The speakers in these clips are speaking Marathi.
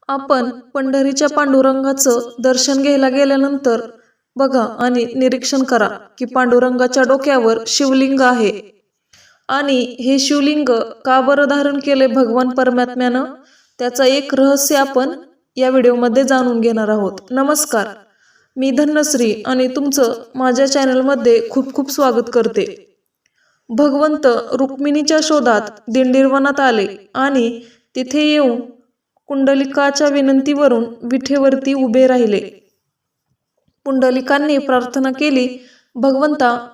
आपण पंढरीच्या पांडुरंगाचं दर्शन घ्यायला गेल्यानंतर बघा आणि निरीक्षण करा की पांडुरंगाच्या डोक्यावर शिवलिंग आहे आणि हे शिवलिंग का बरं धारण केले भगवान परमात्म्यानं, त्याचं एक रहस्य आपण या व्हिडिओमध्ये जाणून घेणार आहोत. नमस्कार, मी धन्यश्री आणि तुमचं माझ्या चॅनलमध्ये खूप खूप स्वागत करते. भगवंत रुक्मिणीच्या शोधात दिंडीरवनात आले आणि तिथे येऊन पुंडलिकाच्या विनंतीवरून विठेवरती उभे राहिले. पुंडलिकांनी प्रार्थना केली, भगवंता,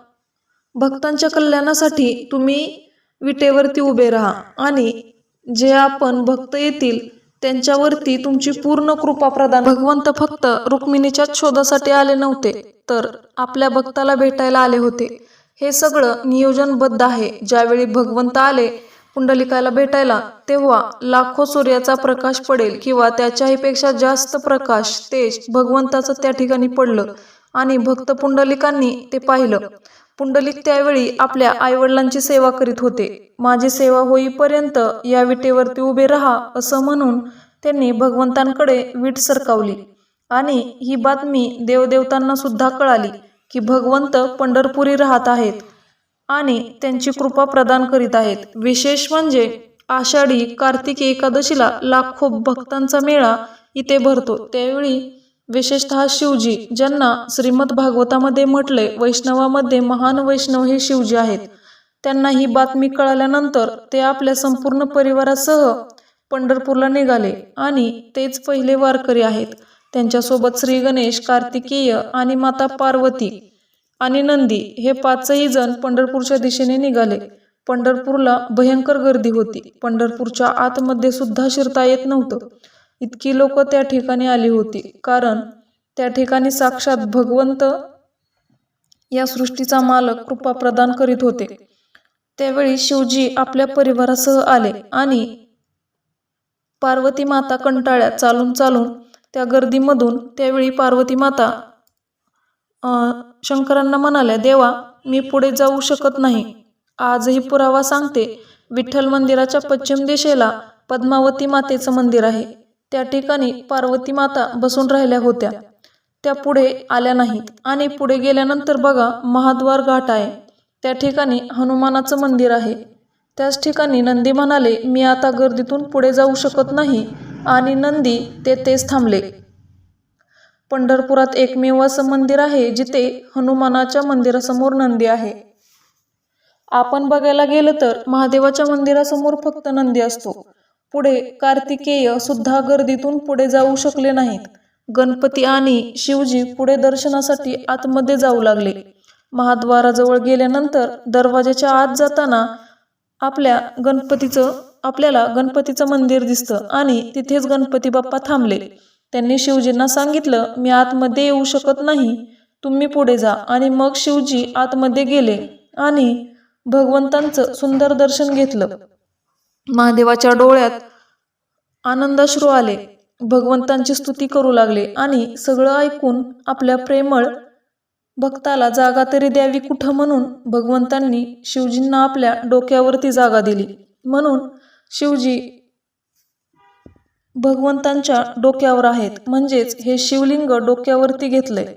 भक्तांच्या कल्याणासाठी तुम्ही विटेवरती उभे राहा आणि जे आपण भक्त येतील त्यांच्यावरती तुमची पूर्ण कृपा प्रदान. भगवंत फक्त रुक्मिणीच्या शोधासाठी आले नव्हते, तर आपल्या भक्ताला भेटायला आले होते. हे सगळं नियोजनबद्ध आहे. ज्यावेळी भगवंत आले पुंडलिकाला भेटायला, तेव्हा लाखो सूर्याचा प्रकाश पडेल किंवा त्याच्याही पेक्षा जास्त प्रकाश, तेज भगवंताचं त्या ठिकाणी पडलं आणि भक्त पुंडलिकांनी ते पाहिलं. पुंडलिक त्यावेळी आपल्या आईवडिलांची सेवा करीत होते. माझी सेवा होईपर्यंत या विटेवरती उभे राहा असं म्हणून त्यांनी भगवंतांकडे वीट सरकावली आणि ही बातमी देवदेवतांना सुद्धा कळाली की भगवंत पंढरपुरी राहत आहेत आणि त्यांची कृपा प्रदान करीत आहेत. विशेष म्हणजे आषाढी कार्तिकी एकादशीला लाखो भक्तांचा मेळा इथे भरतो. त्यावेळी विशेषतः शिवजी, ज्यांना श्रीमद भागवतामध्ये म्हटले वैष्णवामध्ये महान वैष्णव हे शिवजी आहेत, त्यांना ही बातमी कळाल्यानंतर ते आपल्या संपूर्ण परिवारासह पंढरपूरला निघाले आणि तेच पहिले वारकरी आहेत. त्यांच्यासोबत श्री गणेश, कार्तिकेय आणि माता पार्वती आणि नंदी हे पाचही जण पंढरपूरच्या दिशेने निघाले. पंढरपूरला भयंकर गर्दी होती. पंढरपूरच्या आतमध्ये सुद्धा शिरता येत नव्हतं, इतकी लोक त्या ठिकाणी आली होती. कारण त्या ठिकाणी साक्षात भगवंत, या सृष्टीचा मालक, कृपा प्रदान करीत होते. त्यावेळी शिवजी आपल्या परिवारासह आले आणि पार्वती माता कंटाळ्या चालून चालून त्या गर्दीमधून. त्यावेळी पार्वती माता शंकरांना म्हणाल्या, देवा, मी पुढे जाऊ शकत नाही. आजही पुरावा सांगते, विठ्ठल मंदिराच्या पश्चिम दिशेला पद्मावती मातेचं मंदिर आहे. त्या ठिकाणी पार्वती माता बसून राहिल्या होत्या. त्या पुढे आल्या नाहीत आणि पुढे गेल्यानंतर बघा महाद्वार घाट आहे. त्या ठिकाणी हनुमानाचं मंदिर आहे. त्याच ठिकाणी नंदी म्हणाले, मी आता गर्दीतून पुढे जाऊ शकत नाही आणि नंदी तेच थांबले. पंढरपुरात एकमेव असं मंदिर आहे जिथे हनुमानाच्या मंदिरासमोर नंदी आहे. आपण बघायला गेलं तर महादेवाच्या मंदिरासमोर फक्त नंदी असतो. पुढे कार्तिकेय सुद्धा गर्दीतून पुढे जाऊ शकले नाहीत. गणपती आणि शिवजी पुढे दर्शनासाठी आतमध्ये जाऊ लागले. महाद्वाराजवळ गेल्यानंतर दरवाजाच्या आत जाताना आपल्याला गणपतीचं मंदिर दिसतं आणि तिथेच गणपती बाप्पा थांबले. त्यांनी शिवजींना सांगितलं, मी आतमध्ये येऊ शकत नाही, तुम्ही पुढे जा. आणि मग शिवजी आतमध्ये गेले आणि भगवंतांचं सुंदर दर्शन घेतलं. महादेवाच्या डोळ्यात आनंदाश्रू आले. भगवंतांची स्तुती करू लागले आणि सगळं ऐकून आपल्या प्रेमळ भक्ताला जागा तरी द्यावी कुठं म्हणून भगवंतांनी शिवजींना आपल्या डोक्यावरती जागा दिली. म्हणून शिवजी भगवंतांच्या डोक्यावर आहेत, म्हणजेच हे शिवलिंग डोक्यावरती घेतलंय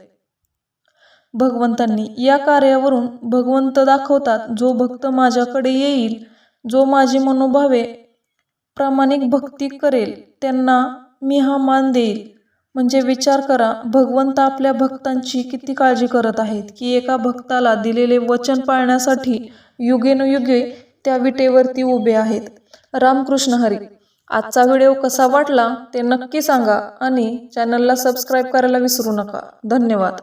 भगवंतांनी. या कार्यावरून भगवंत दाखवतात, जो भक्त माझ्याकडे येईल, जो माझी मनोभावे प्रामाणिक भक्ती करेल, त्यांना मी हा मान देईल. म्हणजे विचार करा, भगवंत आपल्या भक्तांची किती काळजी करत आहेत की एका भक्ताला दिलेले वचन पाळण्यासाठी युगेनुयुगे त्या विटेवरती उभे आहेत. रामकृष्ण हरी. आजचा व्हिडिओ कसा वाटला ते नक्की सांगा आणि चॅनलला सबस्क्राईब करायला विसरू नका. धन्यवाद.